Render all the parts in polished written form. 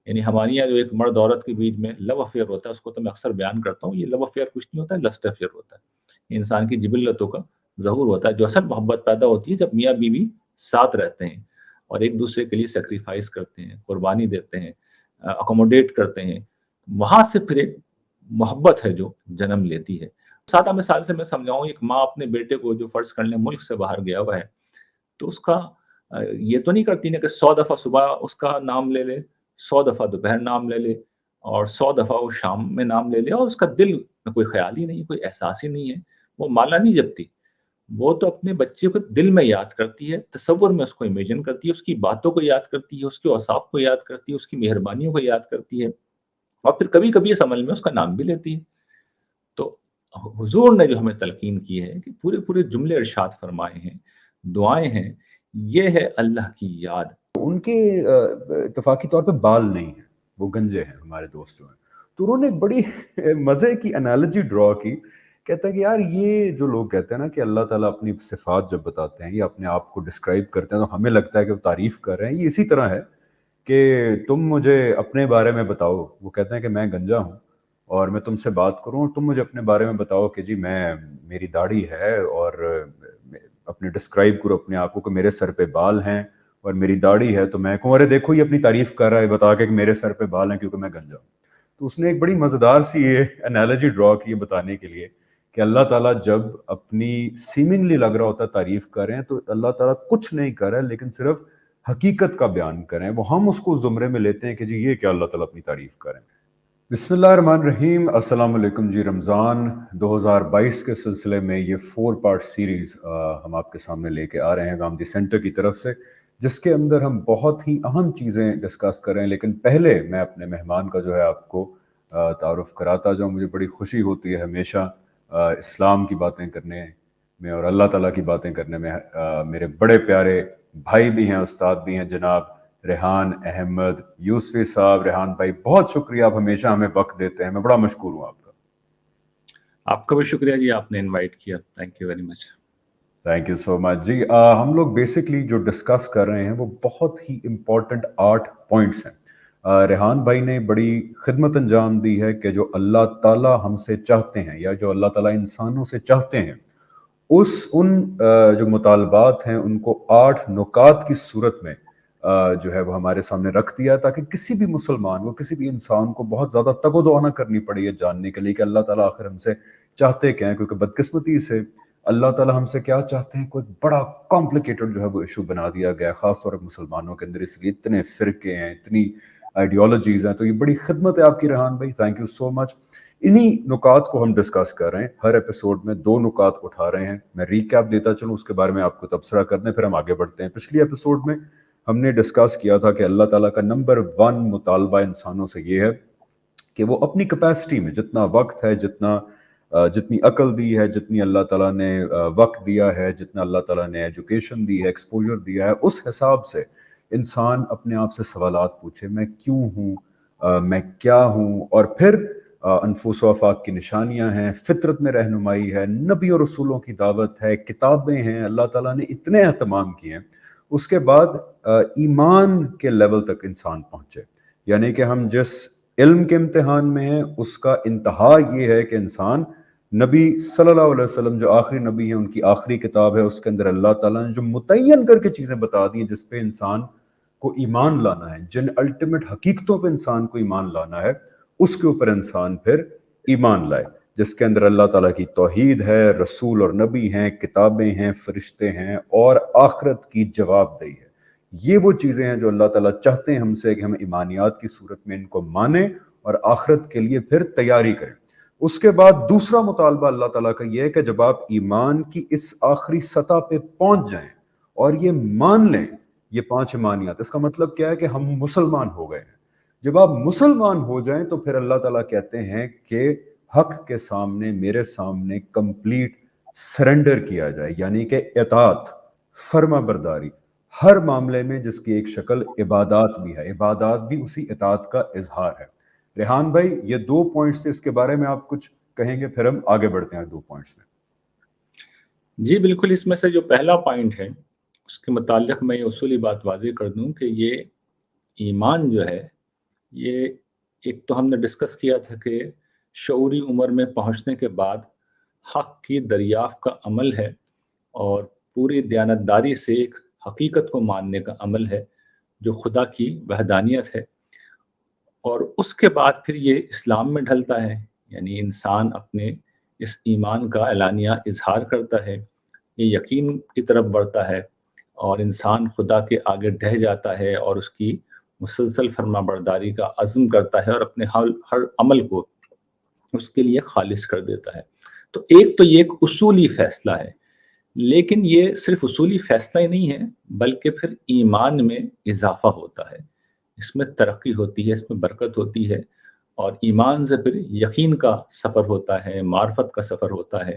یعنی ہمارے یہاں جو ایک مرد عورت کے بیچ میں لو افیئر ہوتا ہے، اس کو تو میں اکثر بیان کرتا ہوں، یہ لو افیئر کچھ نہیں ہوتا ہے، لسٹ افیئر ہوتا ہے، انسان کی جبلتوں کا ظہور ہوتا ہے، جو اصل محبت پیدا ہوتی ہے جب میاں بیوی ساتھ رہتے ہیں اور ایک دوسرے کے لیے سیکریفائس کرتے ہیں، قربانی دیتے ہیں، اکوموڈیٹ کرتے ہیں، وہاں سے پھر ایک محبت ہے جو جنم لیتی ہے۔ سادہ مثال سے میں سمجھاؤں، ایک ماں اپنے بیٹے کو جو فرض کر لیں ملک سے باہر گیا ہوا ہے، تو اس کا یہ تو نہیں کرتی نا کہ 100 دفعہ صبح اس کا نام لے لے، 100 دفعہ دوپہر نام لے لے، اور 100 دفعہ وہ شام میں نام لے لے، اور اس کا دل میں کوئی خیال ہی نہیں، کوئی احساس ہی نہیں ہے، وہ مالا نہیں جپتی، وہ تو اپنے بچے کو دل میں یاد کرتی ہے، تصور میں اس کو امیجن کرتی ہے، اس کی باتوں کو یاد کرتی ہے، اس کے اوصاف کو یاد کرتی ہے، اس کی مہربانیوں کو یاد کرتی ہے، اور پھر کبھی کبھی اس عمل میں اس کا نام بھی لیتی ہے۔ تو حضور نے جو ہمیں تلقین کی ہے کہ پورے پورے جملے ارشاد فرمائے ہیں، دعائیں ہیں، یہ ہے اللہ کی یاد۔ ان کے اتفاقی طور پہ بال نہیں ہیں، وہ گنجے ہیں ہمارے دوست جو ہیں، تو انہوں نے بڑی مزے کی انالوجی ڈرا کی، کہتا ہے کہ یار یہ جو لوگ کہتے ہیں نا کہ اللہ تعالیٰ اپنی صفات جب بتاتے ہیں یا اپنے آپ کو ڈسکرائب کرتے ہیں تو ہمیں لگتا ہے کہ وہ تعریف کر رہے ہیں، یہ اسی طرح ہے کہ تم مجھے اپنے بارے میں بتاؤ، وہ کہتے ہیں کہ میں گنجا ہوں اور میں تم سے بات کروں اور تم مجھے اپنے بارے میں بتاؤ کہ جی میری داڑھی ہے، اور اپنے ڈسکرائب کرو اپنے آپ کو کہ میرے سر پہ بال ہیں اور میری داڑھی ہے، تو میں کہوں ارے دیکھو یہ اپنی تعریف کر رہا ہے بتا کے کہ میرے سر پہ بال ہیں کیونکہ میں گنجا ہوں۔ تو اس نے ایک بڑی مزیدار سی یہ انالوجی ڈرا کی ہے بتانے کے لیے کہ اللہ تعالیٰ جب اپنی سیمنگلی لگ رہا ہوتا ہے تعریف کر رہے ہیں تو اللہ تعالیٰ کچھ نہیں کر رہا ہے لیکن صرف حقیقت کا بیان کریں، وہ ہم اس کو زمرے میں لیتے ہیں کہ جی یہ کیا اللہ تعالیٰ اپنی تعریف کریں۔ بسم اللہ الرحمن الرحیم، السلام علیکم جی۔ رمضان 2022 کے سلسلے میں یہ 4 پارٹ سیریز ہم آپ کے سامنے لے کے آ رہے ہیں گامدی سینٹر کی طرف سے، جس کے اندر ہم بہت ہی اہم چیزیں ڈسکس کر رہے ہیں، لیکن پہلے میں اپنے مہمان کا جو ہے آپ کو تعارف کراتا جاؤں۔ مجھے بڑی خوشی ہوتی ہے ہمیشہ اسلام کی باتیں کرنے میں اور اللہ تعالیٰ کی باتیں کرنے میں میرے بڑے پیارے بھائی بھی ہیں، استاد بھی ہیں، جناب ریحان احمد یوسفی صاحب۔ ریحان بھائی بہت شکریہ، آپ ہمیشہ ہمیں وقت دیتے ہیں، میں بڑا مشکور ہوں آپ کا۔ آپ کا بھی شکریہ جی، آپ نے انوائٹ کیا، thank you very much. Thank you so much جی۔ ہم لوگ بیسکلی جو ڈسکس کر رہے ہیں وہ بہت ہی امپورٹنٹ 8 پوائنٹس ہیں۔ ریحان بھائی نے بڑی خدمت انجام دی ہے کہ جو اللہ تعالیٰ ہم سے چاہتے ہیں یا جو اللہ تعالیٰ انسانوں سے چاہتے ہیں، ان جو مطالبات ہیں ان کو 8 نکات کی صورت میں جو ہے وہ ہمارے سامنے رکھ دیا تاکہ کسی بھی مسلمان کو، کسی بھی انسان کو بہت زیادہ تگ و دو نہ کرنی پڑے یہ جاننے کے لیے کہ اللہ تعالیٰ آخر ہم سے چاہتے کیا ہیں، کیونکہ بدقسمتی سے اللہ تعالیٰ ہم سے کیا چاہتے ہیں کوئی بڑا کمپلیکیٹڈ جو ہے وہ ایشو بنا دیا گیا ہے، خاص طور پر مسلمانوں کے اندر، اس لیے اتنے فرقے ہیں، اتنی آئیڈیالوجیز ہیں۔ تو یہ بڑی خدمت ہے آپ کی ریحان بھائی، تھینک یو سو مچ۔ انہی نکات کو ہم ڈسکس کر رہے ہیں، ہر ایپیسوڈ میں 2 نکات اٹھا رہے ہیں، میں ریکیپ دیتا چلوں، اس کے بارے میں آپ کو تبصرہ کر دیں، پھر ہم آگے بڑھتے ہیں۔ پچھلی ایپیسوڈ میں ہم نے ڈسکس کیا تھا کہ اللہ تعالیٰ کا نمبر 1 مطالبہ انسانوں سے یہ ہے کہ وہ اپنی کیپیسٹی میں جتنا وقت ہے، جتنی عقل دی ہے، جتنی اللہ تعالیٰ نے وقت دیا ہے، جتنا اللہ تعالیٰ نے ایجوکیشن دی ہے، ایکسپوجر دیا ہے، اس حساب سے انسان اپنے آپ سے سوالات پوچھے، میں کیوں ہوں، میں کیا ہوں، اور پھر انفس و آفاق کی نشانیاں ہیں، فطرت میں رہنمائی ہے، نبی اور رسولوں کی دعوت ہے، کتابیں ہیں، اللہ تعالیٰ نے اتنے اہتمام کیے ہیں۔ اس کے بعد ایمان کے لیول تک انسان پہنچے، یعنی کہ ہم جس علم کے امتحان میں ہیں اس کا انتہا یہ ہے کہ انسان نبی صلی اللہ علیہ وسلم جو آخری نبی ہیں، ان کی آخری کتاب ہے، اس کے اندر اللہ تعالیٰ نے جو متعین کر کے چیزیں بتا دی ہیں جس پہ انسان کو ایمان لانا ہے، جن الٹیمیٹ حقیقتوں پہ انسان کو ایمان لانا ہے، اس کے اوپر انسان پھر ایمان لائے، جس کے اندر اللہ تعالیٰ کی توحید ہے، رسول اور نبی ہیں، کتابیں ہیں، فرشتے ہیں، اور آخرت کی جواب دہی ہے۔ یہ وہ چیزیں ہیں جو اللہ تعالیٰ چاہتے ہیں ہم سے کہ ہم ایمانیات کی صورت میں ان کو مانیں اور آخرت کے لیے پھر تیاری کریں۔ اس کے بعد دوسرا مطالبہ اللہ تعالیٰ کا یہ ہے کہ جب آپ ایمان کی اس آخری سطح پہ پہنچ جائیں اور یہ مان لیں یہ 5 ایمانیات، اس کا مطلب کیا ہے کہ ہم مسلمان ہو گئے ہیں۔ جب آپ مسلمان ہو جائیں تو پھر اللہ تعالیٰ کہتے ہیں کہ حق کے سامنے، میرے سامنے کمپلیٹ سرنڈر کیا جائے، یعنی کہ اطاعت، فرما برداری ہر معاملے میں، جس کی ایک شکل عبادات بھی ہے، عبادات بھی اسی اطاعت کا اظہار ہے۔ ریحان بھائی یہ 2 پوائنٹس تھے، اس کے بارے میں آپ کچھ کہیں گے، پھر ہم آگے بڑھتے ہیں 2 پوائنٹس میں۔ جی بالکل، اس میں سے جو پہلا پوائنٹ ہے اس کے متعلق میں یہ اصولی بات واضح کر دوں کہ یہ ایمان جو ہے یہ ایک تو ہم نے ڈسکس کیا تھا کہ شعوری عمر میں پہنچنے کے بعد حق کی دریافت کا عمل ہے، اور پوری دیانتداری سے ایک حقیقت کو ماننے کا عمل ہے جو خدا کی وحدانیت ہے، اور اس کے بعد پھر یہ اسلام میں ڈھلتا ہے، یعنی انسان اپنے اس ایمان کا اعلانیہ اظہار کرتا ہے، یہ یقین کی طرف بڑھتا ہے، اور انسان خدا کے آگے ڈہ جاتا ہے اور اس کی مسلسل فرما برداری کا عزم کرتا ہے، اور اپنے ہر عمل کو اس کے لیے خالص کر دیتا ہے۔ تو یہ ایک اصولی فیصلہ ہے، لیکن یہ صرف اصولی فیصلہ ہی نہیں ہے، بلکہ پھر ایمان میں اضافہ ہوتا ہے، اس میں ترقی ہوتی ہے، اس میں برکت ہوتی ہے، اور ایمان سے پھر یقین کا سفر ہوتا ہے، معرفت کا سفر ہوتا ہے،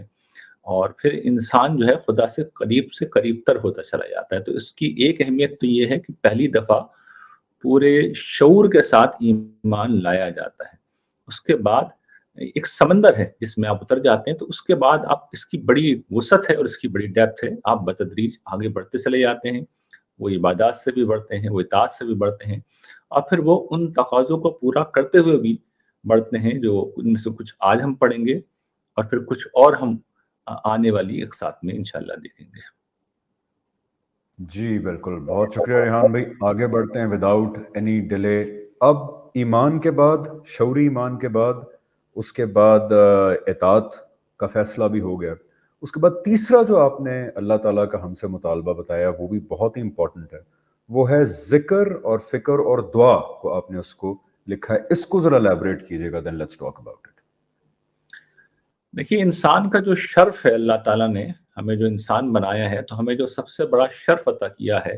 اور پھر انسان جو ہے خدا سے قریب تر ہوتا چلا جاتا ہے۔ تو اس کی ایک اہمیت تو یہ ہے کہ پہلی دفعہ پورے شعور کے ساتھ ایمان لایا جاتا ہے، اس کے بعد ایک سمندر ہے جس میں آپ اتر جاتے ہیں، تو اس کے بعد آپ اس کی بڑی وسعت ہے اور اس کی بڑی ڈیپتھ ہے، آپ بتدریج آگے بڑھتے چلے جاتے ہیں، وہ عبادات سے بھی بڑھتے ہیں، وہ اطاعت سے بھی بڑھتے ہیں، اور پھر وہ ان تقاضوں کو پورا کرتے ہوئے بھی بڑھتے ہیں جو ان میں سے کچھ آج ہم پڑھیں گے، اور پھر کچھ اور ہم آنے والی ایک ساتھ میں انشاءاللہ دیکھیں گے۔ جی بالکل، بہت شکریہ ریحان بھائی، آگے بڑھتے ہیں وداؤٹ اینی ڈیلے۔ اب ایمان کے بعد، شعوری ایمان کے بعد، اس کے بعد اطاعت کا فیصلہ بھی ہو گیا، اس کے بعد تیسرا جو آپ نے اللہ تعالیٰ کا ہم سے مطالبہ بتایا وہ بھی بہت ہی امپورٹنٹ ہے، وہ ہے ذکر اور فکر اور دعا کو آپ نے اس کو لکھا ہے، اس کو ذرا الیبریٹ کیجیے گا، دین لیٹس ٹاک اباؤٹ اٹ۔ دیکھیے، انسان کا جو شرف ہے، اللہ تعالیٰ نے ہمیں جو انسان بنایا ہے، تو ہمیں جو سب سے بڑا شرف عطا کیا ہے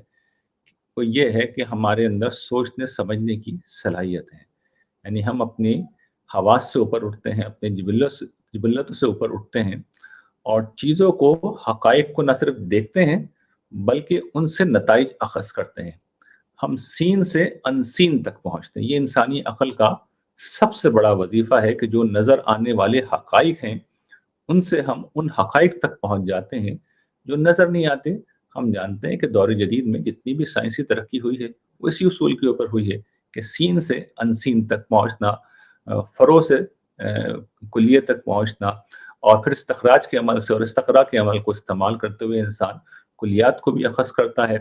وہ یہ ہے کہ ہمارے اندر سوچنے سمجھنے کی صلاحیت ہے، یعنی ہم اپنی حواس سے اوپر اٹھتے ہیں، اپنے جبلت سے اوپر اٹھتے ہیں، اور چیزوں کو، حقائق کو نہ صرف دیکھتے ہیں بلکہ ان سے نتائج اخذ کرتے ہیں، ہم سین سے انسین تک پہنچتے ہیں۔ یہ انسانی عقل کا سب سے بڑا وظیفہ ہے کہ جو نظر آنے والے حقائق ہیں ان سے ہم ان حقائق تک پہنچ جاتے ہیں جو نظر نہیں آتے۔ ہم جانتے ہیں کہ دور جدید میں جتنی بھی سائنسی ترقی ہوئی ہے وہ اسی اصول کے اوپر ہوئی ہے کہ سین سے انسین تک پہنچنا، فرو سے کلیے تک پہنچنا، اور پھر استخراج کے عمل سے اور استقراء کے عمل کو استعمال کرتے ہوئے انسان کلیات کو بھی اخذ کرتا ہے،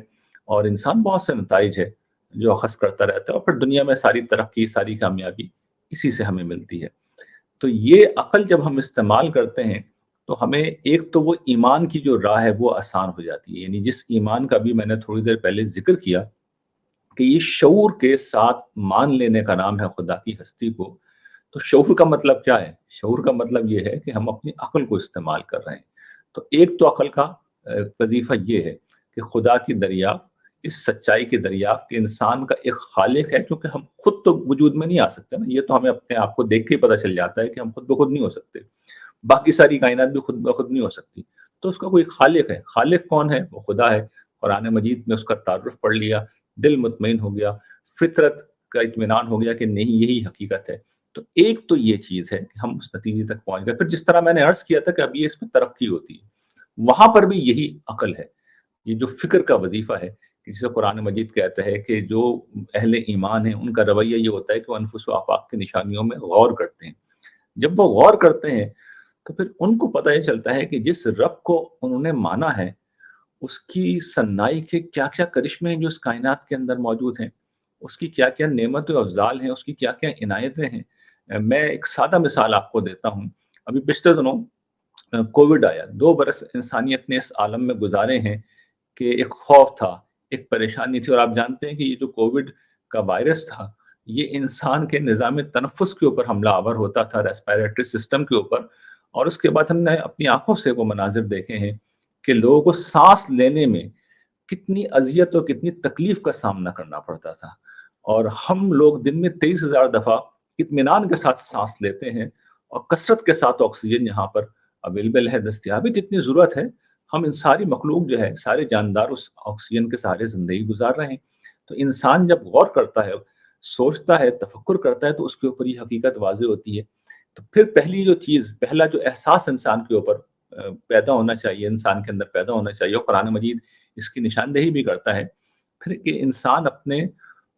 اور انسان بہت سے نتائج ہے جو اخذ کرتا رہتا ہے، اور پھر دنیا میں ساری ترقی، ساری کامیابی اسی سے ہمیں ملتی ہے۔ تو یہ عقل جب ہم استعمال کرتے ہیں تو ہمیں ایک تو وہ ایمان کی جو راہ ہے وہ آسان ہو جاتی ہے، یعنی جس ایمان کا بھی میں نے تھوڑی دیر پہلے ذکر کیا کہ یہ شعور کے ساتھ مان لینے کا نام ہے خدا کی ہستی کو۔ تو شعور کا مطلب کیا ہے؟ شعور کا مطلب یہ ہے کہ ہم اپنی عقل کو استعمال کر رہے ہیں۔ تو ایک تو عقل کا وظیفہ یہ ہے کہ خدا کی دریافت، اس سچائی کی دریافت کہ انسان کا ایک خالق ہے، کیونکہ ہم خود تو وجود میں نہیں آ سکتے نا، یہ تو ہمیں اپنے آپ کو دیکھ کے ہی پتہ چل جاتا ہے کہ ہم خود بخود نہیں ہو سکتے، باقی ساری کائنات بھی خود بخود نہیں ہو سکتی، تو اس کا کوئی خالق ہے۔ خالق کون ہے؟ وہ خدا ہے۔ قرآن مجید میں اس کا تعارف پڑھ لیا، دل مطمئن ہو گیا، فطرت کا اطمینان ہو گیا کہ نہیں، یہی حقیقت ہے۔ تو ایک تو یہ چیز ہے کہ ہم اس نتیجے تک پہنچ گئے۔ پھر جس طرح میں نے عرض کیا تھا کہ اب یہ اس میں ترقی ہوتی ہے، وہاں پر بھی یہی عقل ہے، یہ جو فکر کا وظیفہ ہے، جسے قرآن مجید کہتا ہے کہ جو اہل ایمان ہیں ان کا رویہ یہ ہوتا ہے کہ وہ انفس و آفاق کی نشانیوں میں غور کرتے ہیں۔ جب وہ غور کرتے ہیں تو پھر ان کو پتہ یہ چلتا ہے کہ جس رب کو انہوں نے مانا ہے اس کی صنائی کے کیا کیا کرشمے ہیں جو اس کائنات کے اندر موجود ہیں، اس کی کیا کیا نعمت و افضال ہیں، اس کی کیا کیا عنایتیں ہیں۔ میں ایک سادہ مثال آپ کو دیتا ہوں۔ ابھی پچھلے دنوں کووڈ آیا، 2 برس انسانیت نے اس عالم میں گزارے ہیں کہ ایک خوف تھا، ایک پریشانی تھی، اور آپ جانتے ہیں کہ یہ جو کووڈ کا وائرس تھا یہ انسان کے نظام تنفس کے اوپر حملہ آور ہوتا تھا، ریسپیریٹری سسٹم کے اوپر، اور اس کے بعد ہم نے اپنی آنکھوں سے وہ مناظر دیکھے ہیں کہ لوگوں کو سانس لینے میں کتنی اذیت اور کتنی تکلیف کا سامنا کرنا پڑتا تھا، اور ہم لوگ دن میں 23,000 دفعہ اطمینان کے ساتھ سانس لیتے ہیں، اور کثرت کے ساتھ آکسیجن یہاں پر اویلیبل ہے، دستیابی جتنی ضرورت ہے، ہم ان ساری مخلوق جو ہے، سارے جاندار اس آکسیجن کے سہارے زندگی گزار رہے ہیں۔ تو انسان جب غور کرتا ہے، سوچتا ہے، تفکر کرتا ہے، تو اس کے اوپر یہ حقیقت واضح ہوتی ہے۔ تو پھر پہلا جو احساس انسان کے اوپر پیدا ہونا چاہیے، انسان کے اندر پیدا ہونا چاہیے، اور قرآن مجید اس کی نشاندہی بھی کرتا ہے، پھر کہ انسان اپنے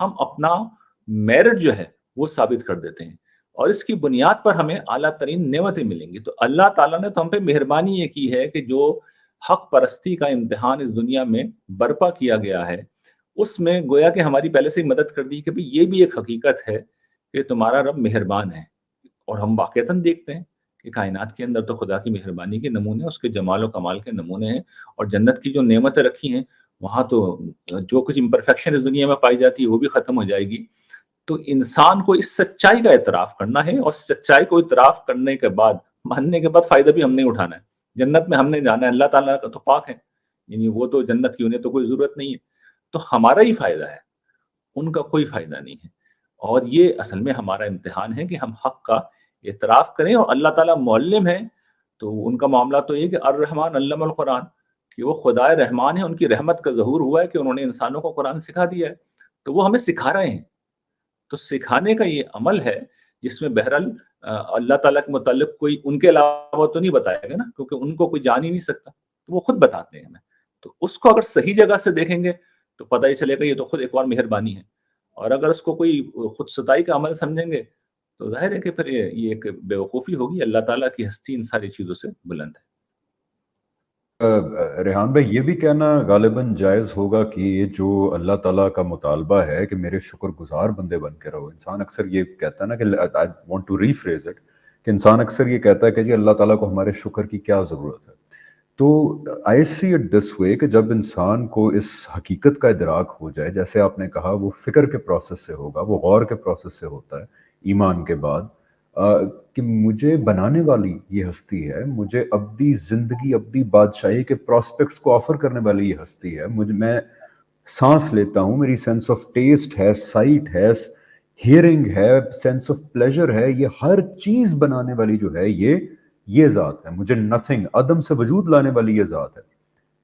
ہم اپنا میرٹ جو ہے وہ ثابت کر دیتے ہیں، اور اس کی بنیاد پر ہمیں اعلیٰ ترین نعمتیں ملیں گی۔ تو اللہ تعالیٰ نے تو ہم پہ مہربانی یہ کی ہے کہ جو حق پرستی کا امتحان اس دنیا میں برپا کیا گیا ہے، اس میں گویا کہ ہماری پہلے سے ہی مدد کر دی کہ بھی یہ بھی ایک حقیقت ہے کہ تمہارا رب مہربان ہے۔ اور ہم واقعتاً دیکھتے ہیں کہ کائنات کے اندر تو خدا کی مہربانی کے نمونے، اس کے جمال و کمال کے نمونے ہیں، اور جنت کی جو نعمتیں رکھی ہیں وہاں تو جو کچھ امپرفیکشن اس دنیا میں پائی جاتی ہے وہ بھی ختم ہو جائے گی۔ تو انسان کو اس سچائی کا اعتراف کرنا ہے، اور سچائی کو اعتراف کرنے کے بعد، ماننے کے بعد فائدہ بھی ہم نہیں اٹھانا ہے۔ جنت میں ہم نے جانا ہے، اللہ تعالیٰ کا تو پاک ہے، یعنی وہ تو جنت کی انہیں تو کوئی ضرورت نہیں ہے، تو ہمارا ہی فائدہ ہے، ان کا کوئی فائدہ نہیں ہے۔ اور یہ اصل میں ہمارا امتحان ہے کہ ہم حق کا اعتراف کریں، اور اللہ تعالیٰ معلم ہے تو ان کا معاملہ تو یہ کہ الرحمن علم القرآن، کہ وہ خدائے رحمان ہیں، ان کی رحمت کا ظہور ہوا ہے کہ انہوں نے انسانوں کو قرآن سکھا دیا ہے، تو وہ ہمیں سکھا رہے ہیں۔ تو سکھانے کا یہ عمل ہے جس میں بہرحال اللہ تعالیٰ کے متعلق کوئی ان کے علاوہ تو نہیں بتائے گا نا، کیونکہ ان کو کوئی جان ہی نہیں سکتا، تو وہ خود بتاتے ہیں ہمیں۔ تو اس کو اگر صحیح جگہ سے دیکھیں گے تو پتہ ہی چلے گا یہ تو خود ایک اور مہربانی ہے، اور اگر اس کو کوئی خود ستائی کا عمل سمجھیں گے تو ظاہر ہے کہ پھر یہ ایک بیوقوفی ہوگی۔ اللہ تعالیٰ کی ہستی ان ساری چیزوں سے بلند ہے۔ ریحان بھائی، یہ بھی کہنا غالباً جائز ہوگا کہ یہ جو اللہ تعالیٰ کا مطالبہ ہے کہ میرے شکر گزار بندے بن کے رہو، انسان اکثر یہ کہتا ہے نا کہ I want to rephrase it، کہ انسان اکثر یہ کہتا ہے کہ جی اللہ تعالیٰ کو ہمارے شکر کی کیا ضرورت ہے۔ تو I see it this way کہ جب انسان کو اس حقیقت کا ادراک ہو جائے، جیسے آپ نے کہا وہ فکر کے پروسیس سے ہوگا، وہ غور کے پروسیس سے ہوتا ہے ایمان کے بعد، کہ مجھے بنانے والی یہ ہستی ہے، مجھے ابدی زندگی، ابدی بادشاہی کے پراسپیکٹس کو آفر کرنے والی یہ ہستی ہے، میں سانس لیتا ہوں، میری سینس آف ٹیسٹ ہے، سائٹ ہے، ہیئرنگ ہے، سینس آف پلیجر ہے، یہ ہر چیز بنانے والی جو ہے یہ ذات ہے، مجھے نتھنگ، عدم سے وجود لانے والی یہ ذات ہے۔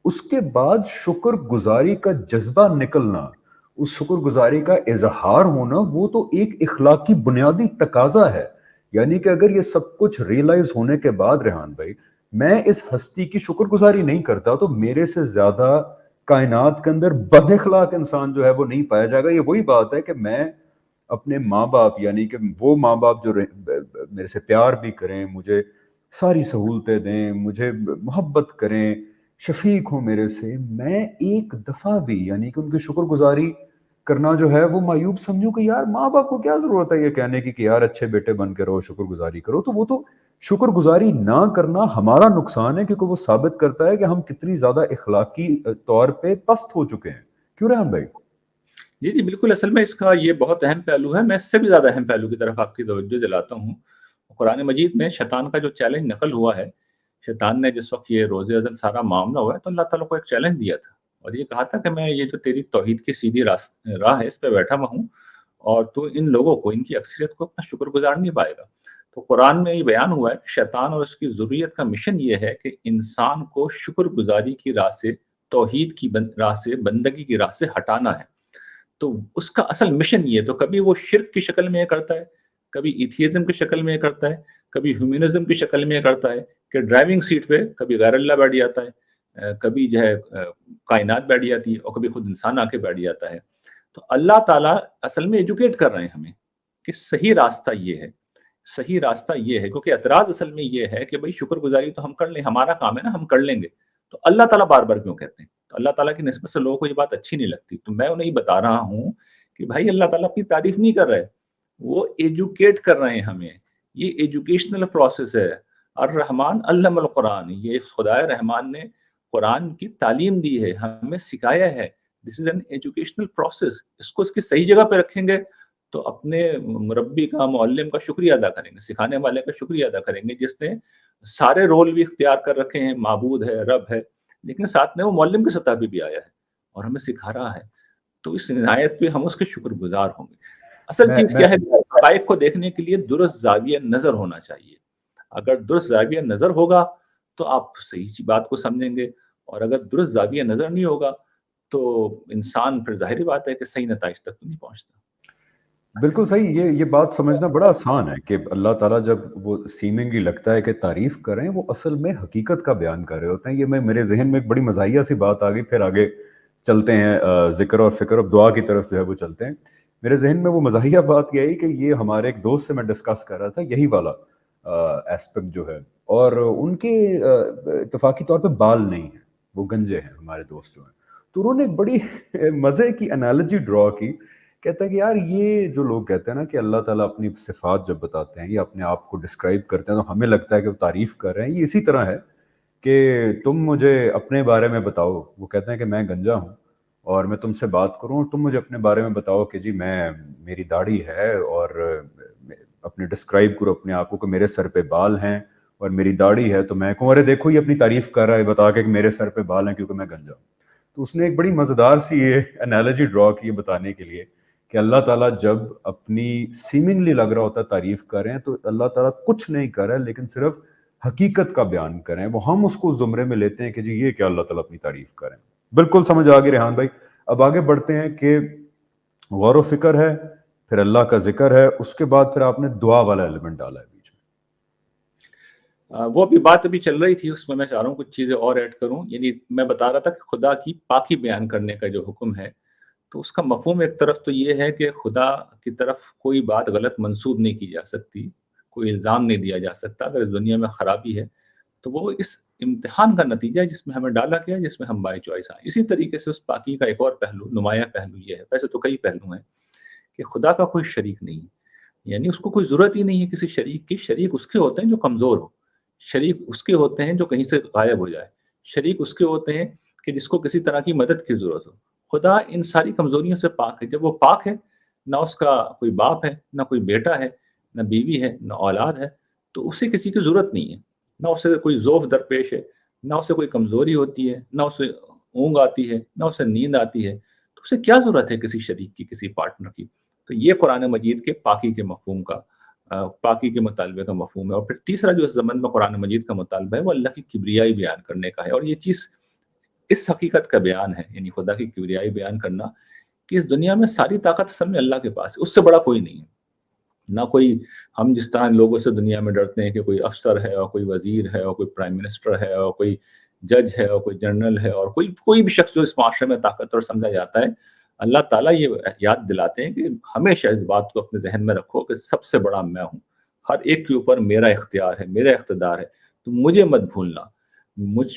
اس کے بعد شکر گزاری کا جذبہ نکلنا، اس شکر گزاری کا اظہار ہونا، وہ تو ایک اخلاقی بنیادی تقاضا ہے۔ یعنی کہ اگر یہ سب کچھ ریئلائز ہونے کے بعد ریحان بھائی میں اس ہستی کی شکر گزاری نہیں کرتا تو میرے سے زیادہ کائنات کے اندر بد اخلاق انسان جو ہے وہ نہیں پایا جائے گا۔ یہ وہی بات ہے کہ میں اپنے ماں باپ، یعنی کہ وہ ماں باپ جو میرے سے پیار بھی کریں، مجھے ساری سہولتیں دیں، مجھے محبت کریں، شفیق ہوں میرے سے، میں ایک دفعہ بھی یعنی کہ ان کی شکر گزاری کرنا جو ہے وہ معیوب سمجھوں کہ یار ماں باپ کو کیا ضرورت ہے یہ کہنے کی کہ یار اچھے بیٹے بن کے رہو، شکر گزاری کرو۔ تو وہ تو شکر گزاری نہ کرنا ہمارا نقصان ہے، کیونکہ وہ ثابت کرتا ہے کہ ہم کتنی زیادہ اخلاقی طور پہ پست ہو چکے ہیں۔ کیوں ریحان بھائی؟ جی جی بالکل، اصل میں اس کا یہ بہت اہم پہلو ہے، میں اس سے بھی زیادہ اہم پہلو کی طرف آپ کی توجہ دلاتا ہوں۔ قرآن مجید میں شیطان کا جو چیلنج نقل ہوا ہے، شیطان نے جس وقت یہ روز ازل سارا معاملہ ہوا ہے تو اللہ تعالیٰ کو ایک چیلنج دیا تھا، اور یہ کہا تھا کہ میں یہ جو تیری توحید کی سیدھی راہ ہے اس پہ بیٹھا ہوا ہوں، اور تو ان لوگوں کو، ان کی اکثریت کو اپنا شکر گزار نہیں پائے گا۔ تو قرآن میں یہ بیان ہوا ہے کہ شیطان اور اس کی ذریت کا مشن یہ ہے کہ انسان کو شکر گزاری کی راہ سے، توحید کی راہ سے، بندگی کی راہ سے ہٹانا ہے۔ تو اس کا اصل مشن یہ ہے، تو کبھی وہ شرک کی شکل میں یہ کرتا ہے، کبھی ایتھیزم کی شکل میں یہ کرتا ہے، کبھی ہیومنزم کی شکل میں یہ کرتا ہے کہ ڈرائیونگ سیٹ پہ کبھی غیر اللہ بیٹھ جاتا ہے، کبھی جو ہے کائنات بیٹھ جاتی ہے، اور کبھی خود انسان آ کے بیٹھ جاتا ہے۔ تو اللہ تعالیٰ اصل میں ایجوکیٹ کر رہے ہیں ہمیں کہ صحیح راستہ یہ ہے، صحیح راستہ یہ ہے، کیونکہ اعتراض اصل میں یہ ہے کہ بھئی شکر گزاری تو ہم کر لیں، ہمارا کام ہے نا، ہم کر لیں گے، تو اللہ تعالیٰ بار بار کیوں کہتے ہیں؟ تو اللہ تعالیٰ کی نسبت سے لوگوں کو یہ بات اچھی نہیں لگتی، تو میں انہیں بتا رہا ہوں کہ بھائی اللہ تعالیٰ اپنی تعریف نہیں کر رہے، وہ ایجوکیٹ کر رہے ہیں ہمیں، یہ ایجوکیشنل پروسیس ہے۔ الرحمن علم القرآن، یہ خدا رحمان نے قرآن کی تعلیم دی ہے، ہمیں سکھایا ہے، دس از این ایجوکیشنل پروسیس۔ اس کو اس کی صحیح جگہ پہ رکھیں گے تو اپنے مربی کا، معلم کا شکریہ ادا کریں گے، سکھانے والے کا شکریہ ادا کریں گے جس نے سارے رول بھی اختیار کر رکھے ہیں، معبود ہے، رب ہے، لیکن ساتھ میں وہ معلم کی سطح پہ بھی آیا ہے اور ہمیں سکھا رہا ہے۔ تو اس عنایت پہ ہم اس کے شکر گزار ہوں گے۔ اصل چیز کیا ہے، حقائق کو دیکھنے کے لیے درست زاویہ نظر ہونا چاہیے۔ اگر درست زاویہ نظر ہوگا تو آپ صحیح بات کو سمجھیں گے، اور اگر درست زاویہ نظر نہیں ہوگا تو انسان پھر ظاہری بات ہے کہ صحیح نتائج تک نہیں پہنچتا۔ بالکل صحیح، یہ بات سمجھنا بڑا آسان ہے کہ اللہ تعالیٰ جب وہ سیمنگلی لگتا ہے کہ تعریف کریں، وہ اصل میں حقیقت کا بیان کر رہے ہوتے ہیں۔ یہ میرے ذہن میں ایک بڑی مزاحیہ سی بات آ گئی، پھر آگے چلتے ہیں ذکر اور فکر، اب دعا کی طرف جو ہے وہ چلتے ہیں۔ میرے ذہن میں وہ مزاحیہ بات یہ آئی کہ یہ ہمارے ایک دوست سے میں ڈسکس کر رہا تھا یہی والا ایسپیکٹ جو ہے، اور ان کے اتفاقی طور پہ بال نہیں ہیں، وہ گنجے ہیں ہمارے دوست جو ہیں. تو انہوں نے ایک بڑی مزے کی انالوجی ڈرا کی. کہتا ہے کہ یار یہ جو لوگ کہتے ہیں نا کہ اللہ تعالیٰ اپنی صفات جب بتاتے ہیں یا اپنے آپ کو ڈسکرائب کرتے ہیں تو ہمیں لگتا ہے کہ وہ تعریف کر رہے ہیں، یہ اسی طرح ہے کہ تم مجھے اپنے بارے میں بتاؤ. وہ کہتے ہیں کہ میں گنجا ہوں اور میں تم سے بات کروں اور تم مجھے اپنے بارے میں بتاؤ کہ جی میری داڑھی ہے اور اپنے ڈسکرائب کرو اپنے آپ کو کہ میرے سر پہ بال ہیں اور میری داڑھی ہے. تو میں کہوں ارے دیکھو یہ اپنی تعریف کر رہا ہے بتا کے کہ میرے سر پہ بال ہیں کیونکہ میں گنجا ہوں. تو اس نے ایک بڑی مزیدار سی یہ انالوجی ڈرا کی بتانے کے لیے کہ اللہ تعالیٰ جب اپنی سیمنگلی لگ رہا ہوتا ہے تعریف کر رہے ہیں تو اللہ تعالیٰ کچھ نہیں کر رہا ہے لیکن صرف حقیقت کا بیان کریں. وہ ہم اس کو زمرے میں لیتے ہیں کہ جی یہ کیا اللہ تعالیٰ اپنی تعریف کریں. بالکل سمجھ آ گئی ریحان بھائی. اب آگے بڑھتے ہیں کہ غور و فکر ہے، پھر اللہ کا ذکر ہے، اس کے بعد پھر آپ نے دعا والا ایلیمنٹ ڈالا ہے بیچ میں. وہ بھی بات ابھی چل رہی تھی، اس میں میں چاہ رہا ہوں کچھ چیزیں اور ایڈ کروں. یعنی میں بتا رہا تھا کہ خدا کی پاکی بیان کرنے کا جو حکم ہے تو اس کا مفہوم ایک طرف تو یہ ہے کہ خدا کی طرف کوئی بات غلط منسوب نہیں کی جا سکتی، کوئی الزام نہیں دیا جا سکتا. اگر اس دنیا میں خرابی ہے تو وہ اس امتحان کا نتیجہ ہے جس میں ہمیں ڈالا گیا، جس میں ہم بائی چوائس آئے. اسی طریقے سے اس پاکی کا ایک اور پہلو، نمایاں پہلو یہ ہے، ویسے تو کئی پہلو ہیں، کہ خدا کا کوئی شریک نہیں ہے. یعنی اس کو کوئی ضرورت ہی نہیں ہے کسی شریک کی. شریک اس کے ہوتے ہیں جو کمزور ہو، شریک اس کے ہوتے ہیں جو کہیں سے غائب ہو جائے، شریک اس کے ہوتے ہیں کہ جس کو کسی طرح کی مدد کی ضرورت ہو. خدا ان ساری کمزوریوں سے پاک ہے. جب وہ پاک ہے، نہ اس کا کوئی باپ ہے، نہ کوئی بیٹا ہے، نہ بیوی ہے، نہ اولاد ہے، تو اسے کسی کی ضرورت نہیں ہے. نہ اسے کوئی ذوف درپیش ہے، نہ اسے کوئی کمزوری ہوتی ہے، نہ اسے اونگ آتی ہے، نہ اسے نیند آتی ہے. تو اسے کیا ضرورت ہے کسی شریک کی، کسی پارٹنر کی؟ تو یہ قرآن مجید کے پاکی کے مفہوم کا، پاکی کے مطالبے کا مفہوم ہے. اور پھر تیسرا جو اس زمن میں قرآن مجید کا مطالبہ ہے وہ اللہ کی کبریائی بیان کرنے کا ہے. اور یہ چیز اس حقیقت کا بیان ہے، یعنی خدا کی کبریائی بیان کرنا کہ اس دنیا میں ساری طاقت اصل میں اللہ کے پاس ہے، اس سے بڑا کوئی نہیں ہے. نہ کوئی، ہم جس طرح لوگوں سے دنیا میں ڈرتے ہیں کہ کوئی افسر ہے اور کوئی وزیر ہے اور کوئی پرائم منسٹر ہے اور کوئی جج ہے اور کوئی جنرل ہے اور کوئی بھی شخص جو اس معاشرے میں طاقتور سمجھا جاتا ہے، اللہ تعالیٰ یہ یاد دلاتے ہیں کہ ہمیشہ اس بات کو اپنے ذہن میں رکھو کہ سب سے بڑا میں ہوں، ہر ایک کے اوپر میرا اختیار ہے، میرا اقتدار ہے. تو مجھے مت بھولنا،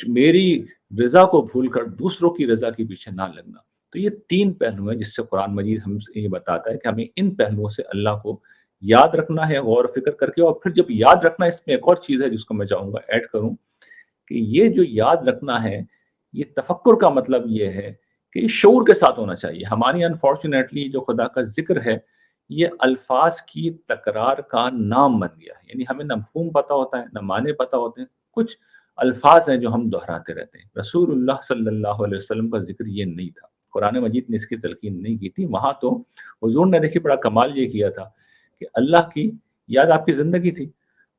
میری رضا کو بھول کر دوسروں کی رضا کے پیچھے نہ لگنا. تو یہ تین پہلو ہیں جس سے قرآن مجید ہم سے یہ بتاتا ہے کہ ہمیں ان پہلوؤں سے اللہ کو یاد رکھنا ہے غور و فکر کر کے. اور پھر جب یاد رکھنا، اس میں ایک اور چیز ہے جس کو میں چاہوں گا ایڈ کروں، کہ یہ جو یاد رکھنا ہے، یہ تفکر کا مطلب یہ ہے کہ یہ شعور کے ساتھ ہونا چاہیے. ہماری انفارچونیٹلی جو خدا کا ذکر ہے یہ الفاظ کی تکرار کا نام بن گیا ہے. یعنی ہمیں نہ مفہوم پتہ ہوتا ہے، نہ معنی پتہ ہوتے ہیں، کچھ الفاظ ہیں جو ہم دہراتے رہتے ہیں. رسول اللہ صلی اللہ علیہ وسلم کا ذکر یہ نہیں تھا، قرآن مجید نے اس کی تلقین نہیں کی تھی. وہاں تو حضور نے دیکھیے بڑا کمال یہ کیا تھا کہ اللہ کی یاد آپ کی زندگی تھی،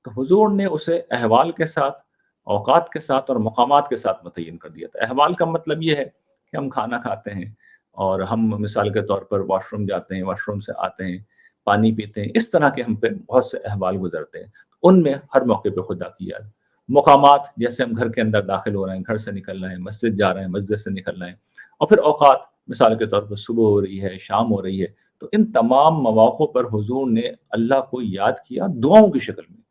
تو حضور نے اسے احوال کے ساتھ، اوقات کے ساتھ اور مقامات کے ساتھ متعین کر دیا تھا. احوال کا مطلب یہ ہے کہ ہم کھانا کھاتے ہیں اور ہم مثال کے طور پر واش روم جاتے ہیں، واش روم سے آتے ہیں، پانی پیتے ہیں، اس طرح کے ہم پہ بہت سے احوال گزرتے ہیں، ان میں ہر موقع پہ خدا کی یاد. مقامات جیسے ہم گھر کے اندر داخل ہو رہے ہیں، گھر سے نکل رہے ہیں، مسجد جا رہے ہیں، مسجد سے نکل رہے ہیں. اور پھر اوقات، مثال کے طور پر صبح ہو رہی ہے، شام ہو رہی ہے، تو ان تمام مواقع پر حضور نے اللہ کو یاد کیا دعاؤں کی شکل میں،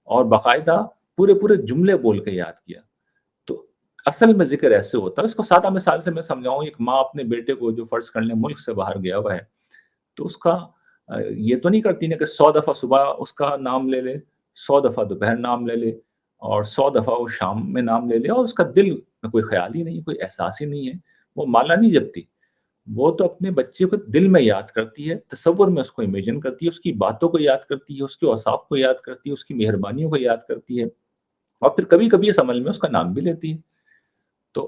اور باقاعدہ پورے جملے بول کے یاد کیا. تو اصل میں ذکر ایسے ہوتا ہے. اس کو سادہ مثال سے میں سمجھاؤں، ایک ماں اپنے بیٹے کو جو فرض کر لیں ملک سے باہر گیا ہوا ہے، تو اس کا یہ تو نہیں کرتی نا کہ 100 دفعہ صبح اس کا نام لے لے، 100 دفعہ دوپہر نام لے لے، اور 100 دفعہ وہ شام میں نام لے لے، اور اس کا دل میں کوئی خیال ہی نہیں، کوئی احساس ہی نہیں ہے. وہ مالا نہیں جپتی، وہ تو اپنے بچے کو دل میں یاد کرتی ہے، تصور میں اس کو امیجن کرتی ہے، اس کی باتوں کو یاد کرتی ہے، اس کے اوصاف کو یاد کرتی ہے، اس کی مہربانیوں کو یاد کرتی ہے، اور پھر کبھی کبھی اس عمل میں اس کا نام بھی لیتی ہے. تو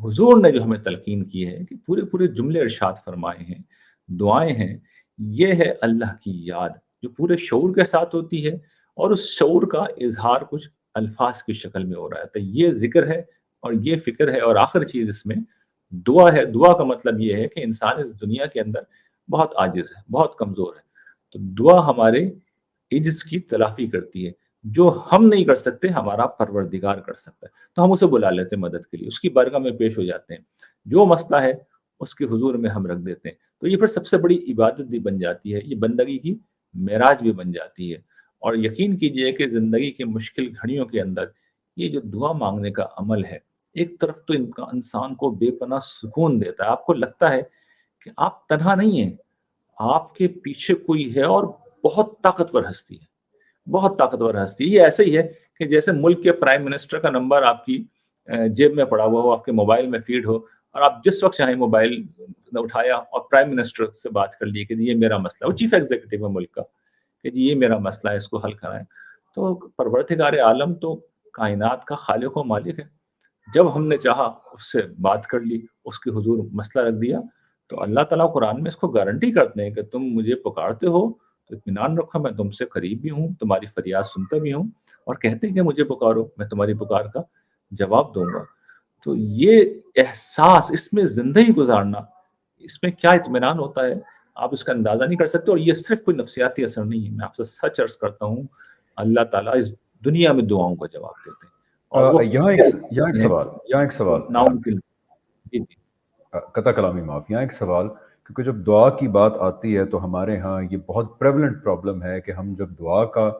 حضور نے جو ہمیں تلقین کی ہے کہ پورے جملے ارشاد فرمائے ہیں، دعائیں ہیں، یہ ہے اللہ کی یاد جو پورے شعور کے ساتھ ہوتی ہے، اور اس شعور کا اظہار کچھ الفاظ کی شکل میں ہو رہا ہے. تو یہ ذکر ہے اور یہ فکر ہے. اور آخر چیز اس میں دعا ہے. دعا کا مطلب یہ ہے کہ انسان اس دنیا کے اندر بہت عاجز ہے، بہت کمزور ہے. تو دعا ہمارے عجز کی تلافی کرتی ہے. جو ہم نہیں کر سکتے ہمارا پروردگار کر سکتا ہے. تو ہم اسے بلا لیتے ہیں مدد کے لیے، اس کی بارگاہ میں پیش ہو جاتے ہیں، جو مسئلہ ہے اس کے حضور میں ہم رکھ دیتے ہیں. تو تو یہ پھر سب سے بڑی عبادت بھی بن جاتی ہے، یہ بندگی کی معراج بھی بن جاتی ہے۔ اور یقین کیجئے کہ زندگی کی مشکل گھڑیوں کے اندر یہ جو دعا مانگنے کا عمل ہے، ایک طرف تو انسان کو بے پناہ سکون دیتا ہے، آپ کو لگتا ہے کہ آپ تنہا نہیں ہیں، آپ کے پیچھے کوئی ہے اور بہت طاقتور ہستی ہے، بہت طاقتور ہستی ہے۔ یہ ایسے ہی ہے کہ جیسے ملک کے پرائم منسٹر کا نمبر آپ کی جیب میں پڑا ہوا ہو، آپ کے موبائل میں فیڈ ہو، اور آپ جس وقت چاہیں موبائل اٹھایا اور پرائم منسٹر سے بات کر لی کہ جی یہ میرا مسئلہ ہے، وہ چیف ایگزیکٹو ہے ملک کا، کہ جی یہ میرا مسئلہ ہے، اس کو حل کرائیں۔ تو پروردگار عالم تو کائنات کا خالق و مالک ہے، جب ہم نے چاہا اس سے بات کر لی، اس کے حضور مسئلہ رکھ دیا، تو اللہ تعالیٰ قرآن میں اس کو گارنٹی کرتے ہیں کہ تم مجھے پکارتے ہو تو اطمینان رکھو، میں تم سے قریب بھی ہوں، تمہاری فریاد سنتا بھی ہوں، اور کہتے ہیں کہ مجھے پکارو، میں تمہاری پکار کا جواب دوں گا۔ تو یہ احساس، اس میں زندگی گزارنا، اس میں کیا اطمینان ہوتا ہے، آپ اس کا اندازہ نہیں کر سکتے۔ اور یہ صرف کوئی نفسیاتی اثر نہیں ہے، میں آپ سے سچ عرض کرتا ہوں، اللہ تعالیٰ اس دنیا میں دعاؤں کا جواب دیتے ہیں، اور وہ یہاں ایک سوال ریحان ناممکن۔ جی جی قطع کلامی معاف، یہاں ایک سوال، کیونکہ جب دعا کی بات آتی ہے تو ہمارے ہاں یہ بہت پریولنٹ پرابلم ہے کہ ہم جب دعا کا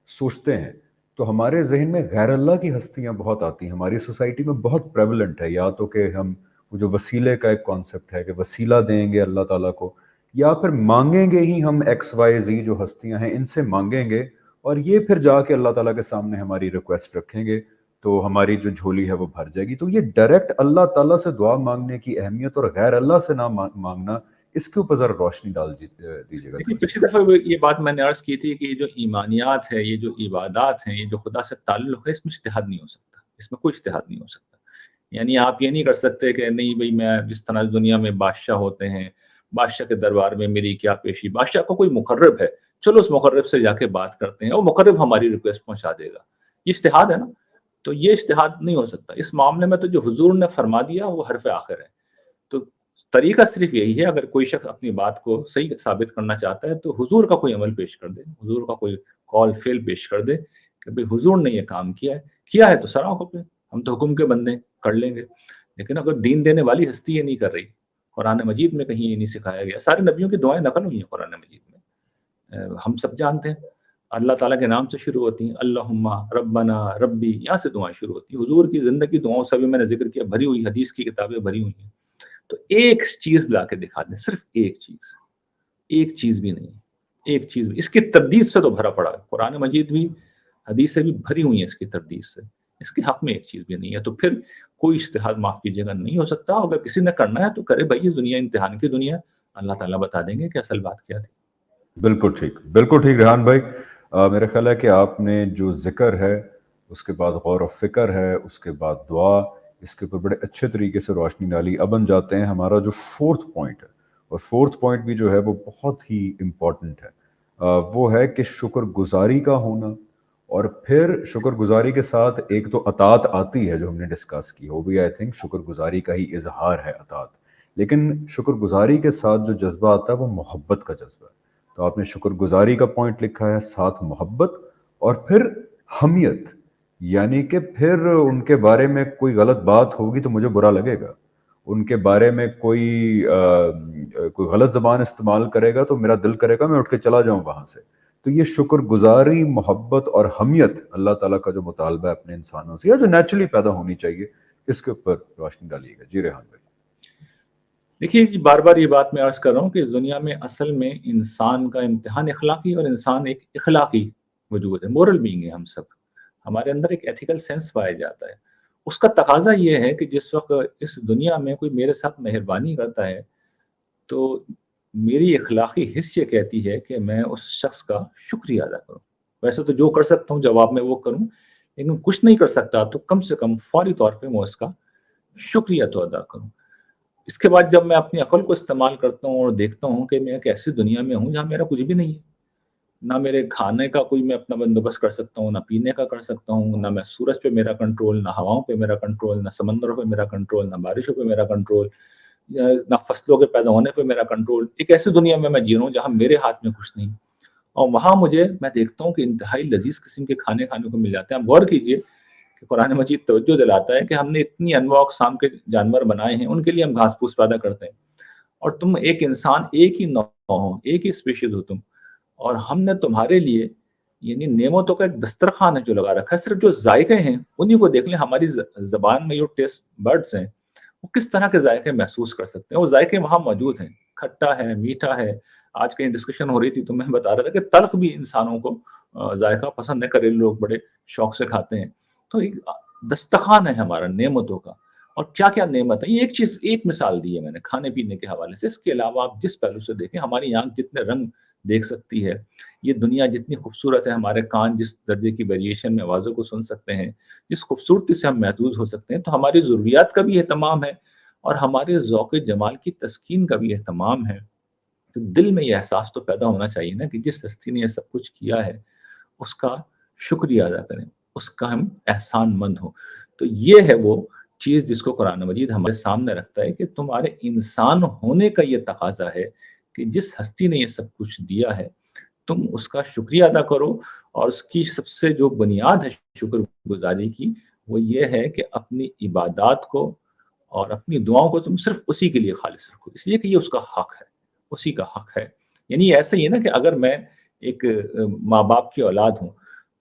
سوچتے ہیں تو ہمارے ذہن میں غیر اللہ کی ہستیاں بہت آتی ہیں، ہماری سوسائٹی میں بہت پریولنٹ ہے، یا تو کہ ہم وہ جو وسیلے کا ایک کانسیپٹ ہے کہ وسیلہ دیں گے اللہ تعالیٰ کو، یا پھر مانگیں گے ہی ہم ایکس وائی زی جو ہستیاں ہیں ان سے مانگیں گے، اور یہ پھر جا کے اللہ تعالیٰ کے سامنے ہماری ریکویسٹ رکھیں گے تو ہماری جو جھولی ہے وہ بھر جائے گی۔ تو یہ ڈائریکٹ اللہ تعالیٰ سے دعا مانگنے کی اہمیت اور غیر اللہ سے نہ مانگنا، اس کے اوپر ذرا روشنی ڈال دیجیے گا دیکھیے، تھوڑی سی۔ پچھلی دفعہ یہ بات میں نے عرض کی تھی کہ یہ جو ایمانیات ہے، یہ جو عبادات ہیں، یہ جو خدا سے تعلق ہے، اس میں اجتہاد نہیں ہو سکتا، اس میں کوئی اجتہاد نہیں ہو سکتا۔ یعنی آپ یہ نہیں کر سکتے کہ نہیں بھئی میں جس طرح دنیا میں بادشاہ ہوتے ہیں، بادشاہ کے دربار میں میری کیا پیشی، بادشاہ کو کوئی مقرب ہے، چلو اس مقرب سے جا کے بات کرتے ہیں، اور مقرب ہماری ریکویسٹ پہنچا دے گا، یہ اجتہاد ہے نا۔ تو یہ اجتہاد نہیں ہو سکتا اس معاملے میں، تو جو حضور نے فرما دیا وہ حرف آخر ہے۔ تو طریقہ صرف یہی ہے، اگر کوئی شخص اپنی بات کو صحیح ثابت کرنا چاہتا ہے تو حضور کا کوئی عمل پیش کر دے، حضور کا کوئی قول فعل پیش کر دے کہ بھئی حضور نے یہ کام کیا ہے تو سر آنکھوں پہ، ہم تو حکم کے بندے کر لیں گے۔ لیکن اگر دین دینے والی ہستی یہ نہیں کر رہی، قرآن مجید میں کہیں یہ نہیں سکھایا گیا، سارے نبیوں کی دعائیں نقل ہوئی ہیں قرآن مجید میں، ہم سب جانتے ہیں، اللہ تعالیٰ کے نام سے شروع ہوتی ہیں، اللہم ربنا ربی، یہاں سے دعائیں شروع ہوتی ہیں۔ حضور کی زندگی دعاؤں سے بھی میں نے ذکر کیا بھری ہوئی، حدیث کی کتابیں بھری ہوئی ہیں۔ تو ایک چیز لا کے دکھا دیں، صرف ایک چیز بھی نہیں، ایک چیز بھی، اس کی تردید سے تو بھرا پڑا ہے قرآن مجید بھی، حدیثیں بھی بھری ہوئی ہیں اس کی تردید سے، اس کے حق میں ایک چیز بھی نہیں ہے۔ تو پھر کوئی اجتہاد معاف کیجیے گا نہیں ہو سکتا، اگر کسی نے کرنا ہے تو کرے بھائی، یہ دنیا امتحان کی دنیا، اللہ تعالیٰ بتا دیں گے کہ اصل بات کیا تھی۔ بالکل ٹھیک ریحان بھائی، میرا خیال ہے کہ آپ نے جو ذکر ہے، اس کے بعد غور و فکر ہے، اس کے بعد دعا، اس کے اوپر بڑے اچھے طریقے سے روشنی ڈالی۔ اب ہم جاتے ہیں ہمارا جو فورتھ پوائنٹ ہے، اور فورتھ پوائنٹ بھی جو ہے وہ بہت ہی امپورٹنٹ ہے، وہ ہے کہ شکر گزاری کا ہونا، اور پھر شکر گزاری کے ساتھ ایک تو اطاعت آتی ہے جو ہم نے ڈسکس کی، وہ بھی آئی تھنک شکر گزاری کا ہی اظہار ہے اطاعت، لیکن شکر گزاری کے ساتھ جو جذبہ آتا ہے وہ محبت کا جذبہ ہے۔ تو آپ نے شکر گزاری کا پوائنٹ لکھا ہے، ساتھ محبت، اور پھر حمیت، یعنی کہ پھر ان کے بارے میں کوئی غلط بات ہوگی تو مجھے برا لگے گا، ان کے بارے میں کوئی غلط زبان استعمال کرے گا تو میرا دل کرے گا میں اٹھ کے چلا جاؤں وہاں سے۔ تو یہ شکر گزاری، محبت اور حمیت اللہ تعالیٰ کا جو مطالبہ ہے اپنے انسانوں سے، یا جو نیچرلی پیدا ہونی چاہیے، اس کے اوپر روشنی ڈالیے گا۔ جی ریحان بھائی۔ دیکھیے جی، بار بار یہ بات میں عرض کر رہا ہوں کہ اس دنیا میں اصل میں انسان کا امتحان اخلاقی، اور انسان ایک اخلاقی وجود ہے، مورل بینگ ہے ہم سب، ہمارے اندر ایک ایتھیکل سینس پایا جاتا ہے۔ اس کا تقاضا یہ ہے کہ جس وقت اس دنیا میں کوئی میرے ساتھ مہربانی کرتا ہے تو میری اخلاقی حص یہ کہتی ہے کہ میں اس شخص کا شکریہ ادا کروں۔ ویسے تو جو کر سکتا ہوں جواب میں وہ کروں، لیکن کچھ نہیں کر سکتا تو کم سے کم فوری طور پہ میں اس کا شکریہ تو ادا کروں۔ اس کے بعد جب میں اپنی عقل کو استعمال کرتا ہوں اور دیکھتا ہوں کہ میں ایک ایسی دنیا میں ہوں جہاں میرا کچھ بھی نہیں ہے، نہ میرے کھانے کا کوئی میں اپنا بندوبست کر سکتا ہوں، نہ پینے کا کر سکتا ہوں، نہ میں سورج پہ میرا کنٹرول، نہ ہواؤں پہ میرا کنٹرول، نہ سمندروں پہ میرا کنٹرول، نہ بارشوں پہ میرا کنٹرول، نہ فصلوں کے پیدا ہونے پہ میرا کنٹرول۔ ایک ایسی دنیا میں جی رہا ہوں جہاں میرے ہاتھ میں کچھ نہیں، اور وہاں میں دیکھتا ہوں کہ انتہائی لذیذ قسم کے کھانے کو مل جاتے ہیں۔ آپ غور کیجئے کہ قرآن مجید توجہ دلاتا ہے کہ ہم نے اتنی انواع اقسام کے جانور بنائے ہیں، ان کے لیے ہم گھاس پھوس پیدا کرتے ہیں، اور تم ایک انسان، ایک ہی نوع ہو، ایک ہی اسپیشیز ہو تم، اور ہم نے تمہارے لیے یعنی نعمتوں کا ایک دسترخوان ہے جو لگا رکھا ہے، صرف جو ذائقے ہیں انہی کو دیکھ لیں، ہماری زبان میں جو ٹیسٹ برڈز ہیں وہ کس طرح کے ذائقے محسوس کر سکتے ہیں، وہ ذائقے وہاں موجود ہیں، کھٹا ہے، میٹھا ہے۔ آج کہیں ڈسکشن ہو رہی تھی تو میں بتا رہا تھا کہ تلخ بھی انسانوں کو ذائقہ پسند ہے، کریلے لوگ بڑے شوق سے کھاتے ہیں۔ تو ایک دسترخوان ہے ہمارا نعمتوں کا، اور کیا کیا نعمت ہے، یہ ایک چیز، ایک مثال دی ہے میں نے کھانے پینے کے حوالے سے۔ اس کے علاوہ آپ جس پہلو سے دیکھیں، ہماری آنکھ جتنے رنگ دیکھ سکتی ہے، یہ دنیا جتنی خوبصورت ہے، ہمارے کان جس درجے کی ویریشن میں آوازوں کو سن سکتے ہیں، جس خوبصورتی سے ہم محظوظ ہو سکتے ہیں، تو ہماری ضروریات کا بھی اہتمام ہے اور ہمارے ذوق جمال کی تسکین کا بھی اہتمام ہے۔ تو دل میں یہ احساس تو پیدا ہونا چاہیے نا کہ جس ہستی نے یہ سب کچھ کیا ہے اس کا شکریہ ادا کریں، اس کا ہم احسان مند ہوں۔ تو یہ ہے وہ چیز جس کو قرآن مجید ہمارے سامنے رکھتا ہے کہ تمہارے انسان ہونے کا یہ تقاضا ہے کہ جس ہستی نے یہ سب کچھ دیا ہے تم اس کا شکریہ ادا کرو، اور اس کی سب سے جو بنیاد ہے شکر گزاری کی، وہ یہ ہے کہ اپنی عبادات کو اور اپنی دعاؤں کو تم صرف اسی کے لیے خالص رکھو، اس لیے کہ یہ اس کا حق ہے، اسی کا حق ہے۔ یعنی ایسا ہی ہے نا کہ اگر میں ایک ماں باپ کی اولاد ہوں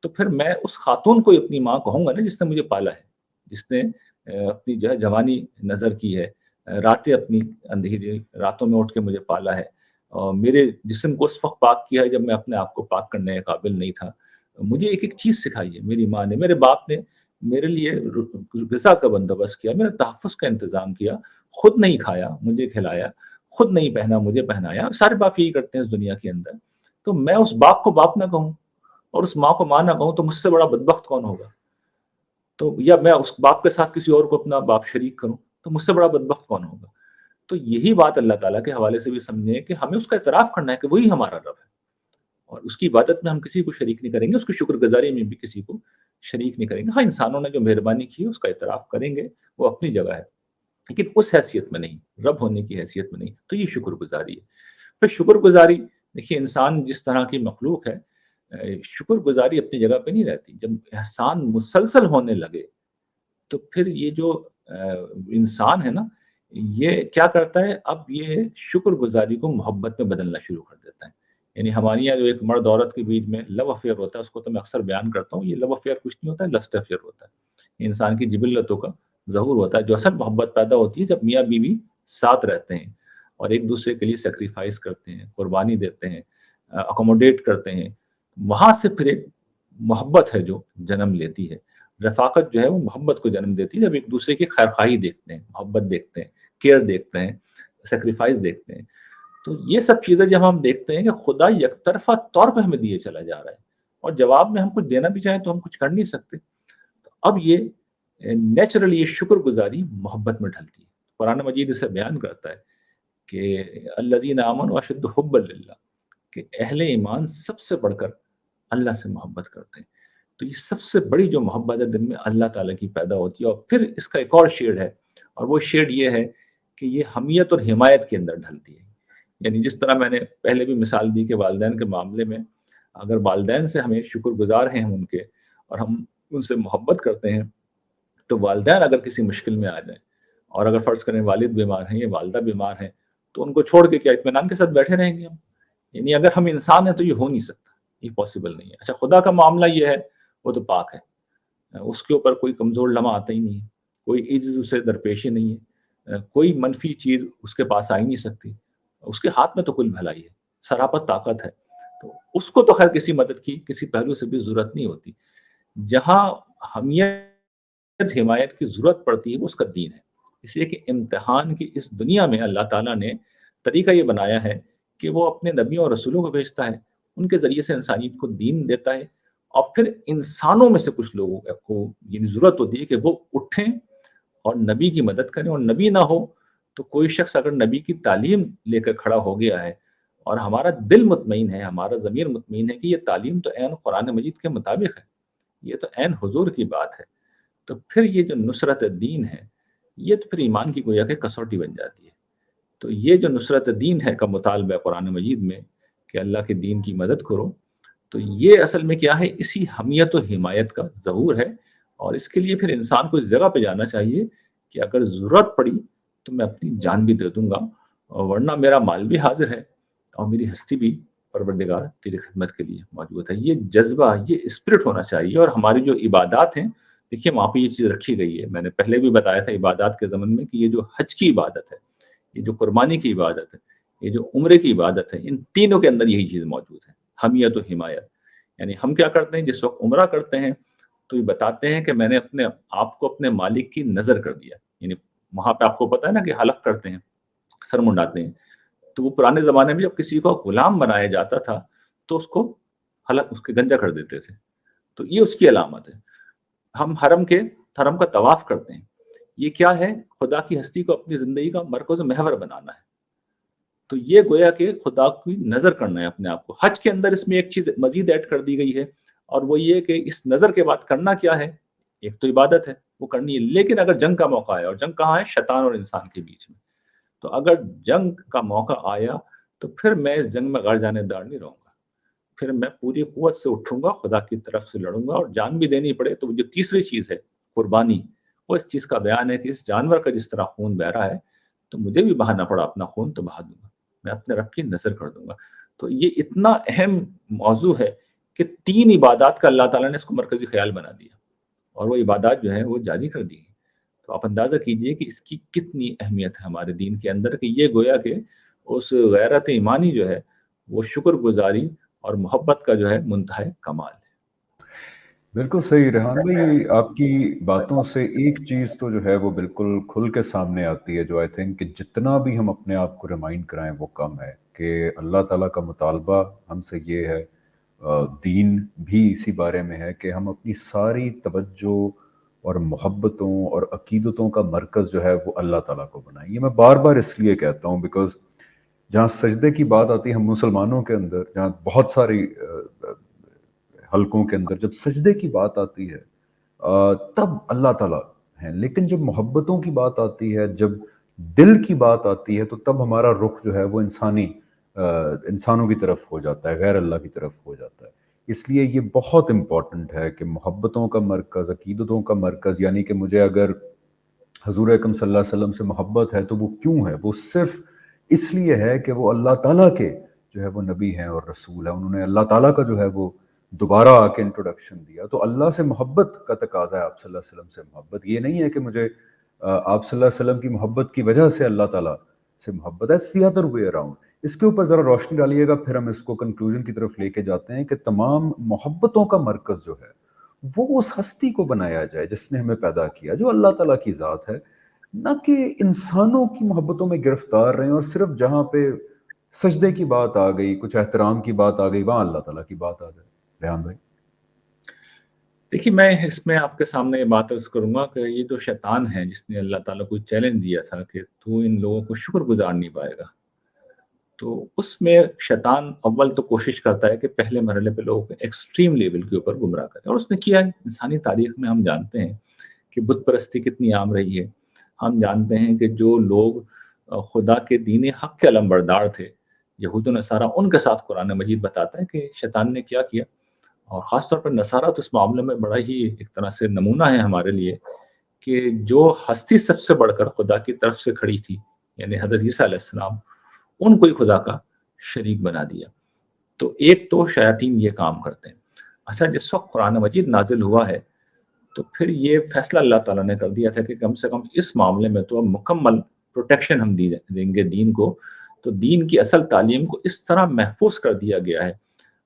تو پھر میں اس خاتون کو اپنی ماں کہوں گا نا جس نے مجھے پالا ہے، جس نے اپنی جو ہے جوانی نظر کی ہے، راتیں اپنی اندھیری راتوں میں اٹھ کے مجھے پالا ہے، اور میرے جسم کو اس وقت پاک کیا ہے جب میں اپنے آپ کو پاک کرنے کے قابل نہیں تھا۔ مجھے ایک ایک چیز سکھائی ہے میری ماں نے، میرے باپ نے میرے لیے غذا کا بندوبست کیا، میرے تحفظ کا انتظام کیا، خود نہیں کھایا مجھے کھلایا، خود نہیں پہنا مجھے پہنایا۔ سارے باپ یہی کرتے ہیں اس دنیا کے اندر۔ تو میں اس باپ کو باپ نہ کہوں اور اس ماں کو ماں نہ کہوں تو مجھ سے بڑا بدبخت کون ہوگا؟ تو یا میں اس باپ کے ساتھ کسی اور کو اپنا باپ شریک کروں تو مجھ سے بڑا بدبخت کون ہوگا؟ تو یہی بات اللہ تعالیٰ کے حوالے سے بھی سمجھیں کہ ہمیں اس کا اعتراف کرنا ہے کہ وہی ہمارا رب ہے، اور اس کی عبادت میں ہم کسی کو شریک نہیں کریں گے، اس کی شکر گزاری میں بھی کسی کو شریک نہیں کریں گے۔ ہاں، انسانوں نے جو مہربانی کی ہے اس کا اعتراف کریں گے، وہ اپنی جگہ ہے، لیکن اس حیثیت میں نہیں، رب ہونے کی حیثیت میں نہیں۔ تو یہ شکر گزاری ہے۔ پھر شکر گزاری، دیکھیے انسان جس طرح کی مخلوق ہے، شکر گزاری اپنی جگہ پہ نہیں رہتی۔ جب احسان مسلسل ہونے لگے تو پھر یہ جو انسان ہے نا، یہ کیا کرتا ہے، اب یہ شکر گزاری کو محبت میں بدلنا شروع کر دیتا ہے۔ یعنی ہمارے یہاں جو ایک مرد عورت کے بیچ میں لو افیئر ہوتا ہے، اس کو تو میں اکثر بیان کرتا ہوں، یہ لو افیئر کچھ نہیں ہوتا ہے، لسٹ افیئر ہوتا ہے۔ انسان کی جبلتوں کا ظہور ہوتا ہے، جو اصل محبت پیدا ہوتی ہے جب میاں بیوی ساتھ رہتے ہیں اور ایک دوسرے کے لیے سیکریفائس کرتے ہیں، قربانی دیتے ہیں، اکوموڈیٹ کرتے ہیں، وہاں سے پھر ایک محبت ہے جو جنم لیتی ہے۔ رفاقت جو ہے وہ محبت کو جنم دیتی ہے جب ایک دوسرے کی خیرخواہی دیکھتے ہیں، محبت دیکھتے ہیں، کیئر دیکھتے ہیں، سیکریفائس دیکھتے ہیں۔ تو یہ سب چیزیں جب ہم دیکھتے ہیں کہ خدا یک طرفہ طور پہ ہمیں دیے چلا جا رہا ہے اور جواب میں ہم کچھ دینا بھی چاہیں تو ہم کچھ کر نہیں سکتے، تو اب یہ نیچرلی یہ شکر گزاری محبت میں ڈھلتی ہے۔ قرآن مجید اسے بیان کرتا ہے کہ الذین آمنوا اشد حبا للہ، کہ اہل ایمان سب سے بڑھ کر اللہ سے محبت کرتے ہیں۔ تو یہ سب سے بڑی جو محبت ہے دل میں اللہ تعالیٰ کی پیدا ہوتی ہے، اور پھر اس کا ایک اور شیڈ ہے، اور وہ شیڈ یہ ہے کہ یہ حمیت اور حمایت کے اندر ڈھلتی ہے۔ یعنی جس طرح میں نے پہلے بھی مثال دی کہ والدین کے معاملے میں اگر والدین سے ہمیں شکر گزار ہیں ہم ان کے، اور ہم ان سے محبت کرتے ہیں، تو والدین اگر کسی مشکل میں آ جائیں، اور اگر فرض کریں والد بیمار ہیں یا والدہ بیمار ہیں، تو ان کو چھوڑ کے کیا اطمینان کے ساتھ بیٹھے رہیں گے ہم؟ یعنی اگر ہم انسان ہیں تو یہ ہو نہیں سکتا، یہ پاسبل نہیں ہے۔ اچھا، خدا کا معاملہ یہ ہے، وہ تو پاک ہے، اس کے اوپر کوئی کمزور لمحہ آتا ہی نہیں ہے، کوئی عجز اسے درپیش ہی نہیں ہے، کوئی منفی چیز اس کے پاس آ ہی نہیں سکتی، اس کے ہاتھ میں تو کل بھلائی ہے، سراپت طاقت ہے، تو اس کو تو خیر کسی مدد کی کسی پہلو سے بھی ضرورت نہیں ہوتی۔ جہاں حمیت حمایت کی ضرورت پڑتی ہے وہ اس کا دین ہے، اس لیے کہ امتحان کی اس دنیا میں اللہ تعالیٰ نے طریقہ یہ بنایا ہے کہ وہ اپنے نبیوں اور رسولوں کو بھیجتا ہے، ان کے ذریعے سے انسانیت کو دین دیتا ہے، اور پھر انسانوں میں سے کچھ لوگوں کو یہ ضرورت ہوتی ہے کہ وہ اٹھیں اور نبی کی مدد کریں، اور نبی نہ ہو تو کوئی شخص اگر نبی کی تعلیم لے کر کھڑا ہو گیا ہے اور ہمارا دل مطمئن ہے، ہمارا ضمیر مطمئن ہے کہ یہ تعلیم تو عین قرآن مجید کے مطابق ہے، یہ تو عین حضور کی بات ہے، تو پھر یہ جو نصرت دین ہے یہ تو پھر ایمان کی گویا کہ کسوٹی بن جاتی ہے۔ تو یہ جو نصرت دین ہے کا مطالبہ ہے قرآن مجید میں کہ اللہ کے دین کی مدد کرو، تو یہ اصل میں کیا ہے، اسی حمیت و حمایت کا ظہور ہے، اور اس کے لیے پھر انسان کو اس جگہ پہ جانا چاہیے کہ اگر ضرورت پڑی تو میں اپنی جان بھی دے دوں گا، اور ورنہ میرا مال بھی حاضر ہے اور میری ہستی بھی پروردگار تیری خدمت کے لیے موجود ہے. یہ جذبہ، یہ اسپرٹ ہونا چاہیے. اور ہماری جو عبادات ہیں، دیکھیے وہاں پہ یہ چیز رکھی گئی ہے. میں نے پہلے بھی بتایا تھا عبادات کے ضمن میں کہ یہ جو حج کی عبادت ہے، یہ جو قربانی کی عبادت ہے، یہ جو عمرے کی عبادت ہے، ان تینوں کے اندر یہی چیز موجود ہے، حمیت و حمایت. یعنی ہم کیا کرتے ہیں جس وقت عمرہ کرتے ہیں تو یہ بتاتے ہیں کہ میں نے اپنے آپ کو اپنے مالک کی نظر کر دیا. یعنی وہاں پہ آپ کو پتا ہے نا کہ حلق کرتے ہیں، سر منڈاتے ہیں. تو وہ پرانے زمانے میں جب کسی کو غلام بنایا جاتا تھا تو اس کو حلق، اس کے گنجا کر دیتے تھے. تو یہ اس کی علامت ہے. ہم حرم کا طواف کرتے ہیں. یہ کیا ہے؟ خدا کی ہستی کو اپنی زندگی کا مرکز و محور بنانا ہے. تو یہ گویا کہ خدا کی نظر کرنا ہے اپنے آپ کو. حج کے اندر اس میں ایک چیز مزید ایڈ کر دی گئی ہے، اور وہ یہ کہ اس نظر کے بعد کرنا کیا ہے؟ ایک تو عبادت ہے، وہ کرنی ہے. لیکن اگر جنگ کا موقع آیا، اور جنگ کہاں ہے؟ شیطان اور انسان کے بیچ میں. تو اگر جنگ کا موقع آیا تو پھر میں اس جنگ میں غر جانے دار نہیں رہوں گا. پھر میں پوری قوت سے اٹھوں گا، خدا کی طرف سے لڑوں گا، اور جان بھی دینی پڑے تو جو تیسری چیز ہے قربانی، وہ اس چیز کا بیان ہے کہ اس جانور کا جس طرح خون بہ رہا ہے تو مجھے بھی بہانا پڑا اپنا خون تو بہا دوں گا. میں اپنے رب کی نظر کر دوں گا. تو یہ اتنا اہم موضوع ہے کہ 3 عبادات کا اللہ تعالیٰ نے اس کو مرکزی خیال بنا دیا، اور وہ عبادات جو ہیں وہ جاری کر دی ہیں. تو آپ اندازہ کیجئے کہ اس کی کتنی اہمیت ہے ہمارے دین کے اندر، کہ یہ گویا کہ اس غیرت ایمانی جو ہے وہ شکر گزاری اور محبت کا جو ہے منتہا کمال ہے. بالکل صحیح ریحان بھائی، آپ کی باتوں سے ایک چیز تو جو ہے وہ بالکل کھل کے سامنے آتی ہے، جو آئی تھنک کہ جتنا بھی ہم اپنے آپ کو ریمائنڈ کرائیں وہ کم ہے، کہ اللہ تعالیٰ کا مطالبہ ہم سے یہ ہے، دین بھی اسی بارے میں ہے کہ ہم اپنی ساری توجہ اور محبتوں اور عقیدتوں کا مرکز جو ہے وہ اللہ تعالیٰ کو بنائیں. یہ میں بار بار اس لیے کہتا ہوں بیکاز جہاں سجدے کی بات آتی ہے ہم مسلمانوں کے اندر، جہاں بہت ساری حلقوں کے اندر جب سجدے کی بات آتی ہے تب اللہ تعالیٰ ہیں، لیکن جب محبتوں کی بات آتی ہے، جب دل کی بات آتی ہے، تو تب ہمارا رخ جو ہے وہ انسانوں کی طرف ہو جاتا ہے، غیر اللہ کی طرف ہو جاتا ہے. اس لیے یہ بہت امپورٹنٹ ہے کہ محبتوں کا مرکز، عقیدتوں کا مرکز، یعنی کہ مجھے اگر حضور اکرم صلی اللہ علیہ وسلم سے محبت ہے تو وہ کیوں ہے؟ وہ صرف اس لیے ہے کہ وہ اللہ تعالیٰ کے جو ہے وہ نبی ہیں اور رسول ہیں. انہوں نے اللہ تعالیٰ کا جو ہے وہ دوبارہ آ کے انٹروڈکشن دیا. تو اللہ سے محبت کا تقاضا ہے، آپ صلی اللہ علیہ وسلم سے محبت. یہ نہیں ہے کہ مجھے آپ صلی اللہ علیہ وسلم کی محبت کی وجہ سے اللہ تعالیٰ سے محبت ہے. It's the other way around. اس کے اوپر ذرا روشنی ڈالیے گا، پھر ہم اس کو کنکلوژن کی طرف لے کے جاتے ہیں کہ تمام محبتوں کا مرکز جو ہے وہ اس ہستی کو بنایا جائے جس نے ہمیں پیدا کیا، جو اللہ تعالیٰ کی ذات ہے، نہ کہ انسانوں کی محبتوں میں گرفتار رہیں اور صرف جہاں پہ سجدے کی بات آ گئی، کچھ احترام کی بات آ گئی، وہاں اللہ تعالیٰ کی بات آ جائے. ریحان بھائی دیکھیے میں اس میں آپ کے سامنے یہ بات عرض کروں گا کہ یہ جو شیطان ہے جس نے اللہ تعالیٰ کو چیلنج دیا تھا کہ تو ان لوگوں کو شکر گزار نہیں پائے گا، تو اس میں شیطان اول تو کوشش کرتا ہے کہ پہلے مرحلے پہ لوگوں کو ایکسٹریم لیول کے اوپر گمراہ کرے، اور اس نے کیا ہے. انسانی تاریخ میں ہم جانتے ہیں کہ بت پرستی کتنی عام رہی ہے. ہم جانتے ہیں کہ جو لوگ خدا کے دین حق کے علمبردار تھے، یہود و نصارہ، ان کے ساتھ قرآن مجید بتاتا ہے کہ شیطان نے کیا کیا. اور خاص طور پر نصارہ تو اس معاملے میں بڑا ہی ایک طرح سے نمونہ ہے ہمارے لیے، کہ جو ہستی سب سے بڑھ کر خدا کی طرف سے کھڑی تھی، یعنی حضرت عیسیٰ علیہ السلام، ان کو ہی خدا کا شریک بنا دیا. تو ایک تو شیاطین یہ کام کرتے ہیں. اچھا، جس وقت قرآن مجید نازل ہوا ہے تو پھر یہ فیصلہ اللہ تعالیٰ نے کر دیا تھا کہ کم سے کم اس معاملے میں تو اب مکمل پروٹیکشن ہم دیں گے دین کو. تو دین کی اصل تعلیم کو اس طرح محفوظ کر دیا گیا ہے،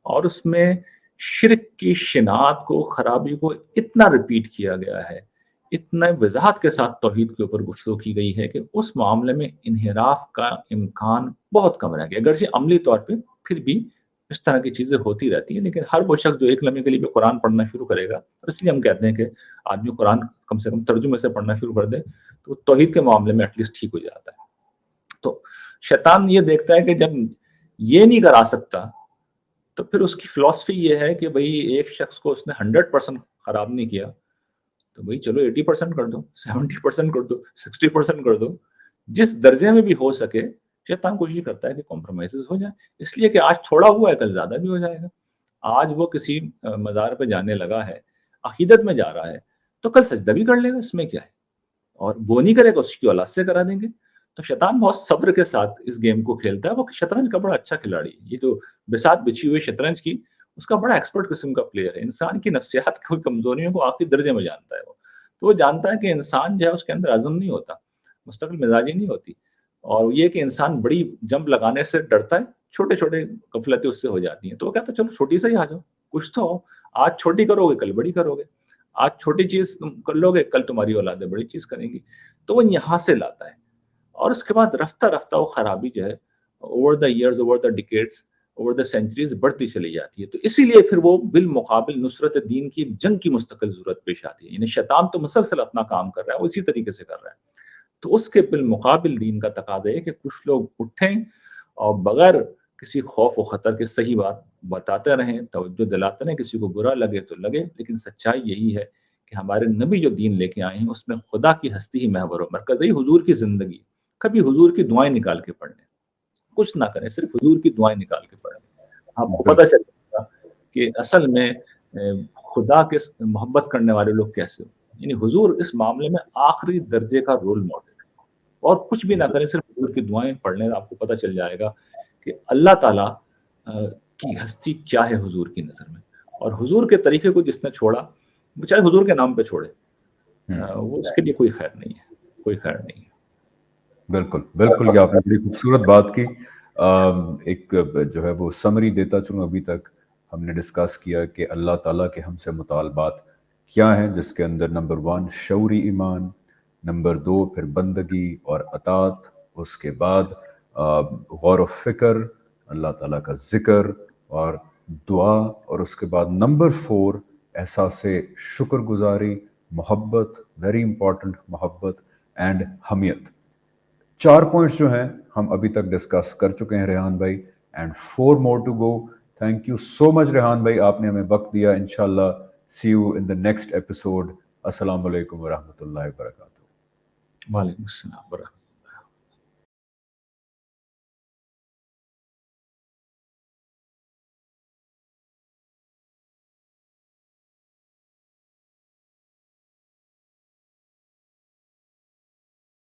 اور اس میں شرک کی شناعت کو، خرابی کو اتنا ریپیٹ کیا گیا ہے، اتنا وضاحت کے ساتھ توحید کے اوپر گفتگو کی گئی ہے کہ اس معاملے میں انحراف کا امکان بہت کم رہ گیا. اگرچہ عملی طور پہ پھر بھی اس طرح کی چیزیں ہوتی رہتی ہیں، لیکن ہر وہ شخص جو ایک لمحے کے لیے بھی قرآن پڑھنا شروع کرے گا، اور اس لیے ہم کہتے ہیں کہ آدمی قرآن کم سے کم ترجمے سے پڑھنا شروع کر دے تو توحید کے معاملے میں ایٹ لیسٹ ٹھیک ہو جاتا ہے. تو شیطان یہ دیکھتا ہے کہ جب یہ نہیں کرا سکتا تو پھر اس کی فلسفی یہ ہے کہ بھئی ایک شخص کو اس نے 100% خراب نہیں کیا تو بھئی چلو 80% کر دو، 70% کر دو، 60% کر دو. جس درجے میں بھی ہو سکے شیطان کوشش کرتا ہے کہ کمپرومائزز ہو جائیں، اس لیے کہ آج تھوڑا ہوا ہے کل زیادہ بھی ہو جائے گا. آج وہ کسی مزار پہ جانے لگا ہے، عقیدت میں جا رہا ہے، تو کل سجدہ بھی کر لے گا، اس میں کیا ہے. اور وہ نہیں کرے گا، اس کی اولاد سے کرا دیں گے. تو شیطان بہت صبر کے ساتھ اس گیم کو کھیلتا ہے. وہ شطرنج کا بڑا اچھا کھلاڑی ہے. یہ جو بساط بچھی ہوئی شطرنج کی، اس کا بڑا ایکسپرٹ قسم کا پلیئر ہے. انسان کی نفسیات کی کمزوریوں کو آخری درجے میں جانتا ہے وہ. تو وہ جانتا ہے کہ انسان جو ہے اس کے اندر عزم نہیں ہوتا، مستقل مزاجی نہیں ہوتی، اور یہ کہ انسان بڑی جمپ لگانے سے ڈرتا ہے، چھوٹے چھوٹے غفلتیں اس سے ہو جاتی ہیں. تو وہ کہتا ہے چلو چھوٹی سے ہی آ جاؤ، کچھ تو ہو. آج چھوٹی کرو گے کل بڑی کرو گے، آج چھوٹی چیز تم کر لو گے کل تمہاری اولادیں بڑی چیز کریں گی. تو وہ یہاں سے لاتا ہے. اور اس کے بعد رفتہ رفتہ وہ خرابی جو ہے over the years, over the decades, over the centuries بڑھتی چلی جاتی ہے. تو اسی لیے پھر وہ بالمقابل نصرت دین کی جنگ کی مستقل ضرورت پیش آتی ہے. یعنی شیطان تو مسلسل اپنا کام کر رہا ہے، وہ اسی طریقے سے کر رہا ہے. تو اس کے بالمقابل دین کا تقاضا ہے کہ کچھ لوگ اٹھیں اور بغیر کسی خوف و خطر کے صحیح بات بتاتے رہیں، توجہ دلاتے رہیں. کسی کو برا لگے تو لگے، لیکن سچائی یہی ہے کہ ہمارے نبی جو دین لے کے آئے ہیں اس میں خدا کی ہستی ہی محور و مرکز ہے. حضور کی زندگی. کبھی حضور کی دعائیں نکال کے پڑھ لیں، کچھ نہ کریں، صرف حضور کی دعائیں نکال کے پڑھ لیں. آپ کو پتہ چل جائے گا کہ اصل میں خدا کے محبت کرنے والے لوگ کیسے ہو. یعنی حضور اس معاملے میں آخری درجے کا رول ماڈل ہے. اور کچھ بھی نہ کریں، صرف حضور کی دعائیں پڑھ لیں، آپ کو پتہ چل جائے گا کہ اللہ تعالیٰ کی ہستی کیا ہے حضور کی نظر میں. اور حضور کے طریقے کو جس نے چھوڑا، چاہے حضور کے نام پہ چھوڑے، وہ اس کے لیے کوئی خیر نہیں ہے، کوئی خیر نہیں ہے. بالکل بالکل، یہ آپ نے بڑی خوبصورت بات کی. ایک جو ہے وہ سمری دیتا چلوں. ابھی تک ہم نے ڈسکس کیا کہ اللہ تعالیٰ کے ہم سے مطالبات کیا ہیں، جس کے اندر نمبر 1 شعوری ایمان، نمبر 2 پھر بندگی اور اطاعت، اس کے بعد غور و فکر، اللہ تعالیٰ کا ذکر اور دعا، اور اس کے بعد نمبر 4 احساس شکر گزاری، محبت، ویری امپورٹنٹ، محبت اینڈ حمیت. 4 پوائنٹس جو ہیں ہم ابھی تک ڈسکس کر چکے ہیں ریحان بھائی، and 4 more to go. Thank you so much Rehan بھائی، آپ نے ہمیں وقت دیا. انشاءاللہ see you in the next episode. السلام علیکم ورحمۃ اللہ وبرکاتہ. وعلیکم السلام ورحمۃ اللہ.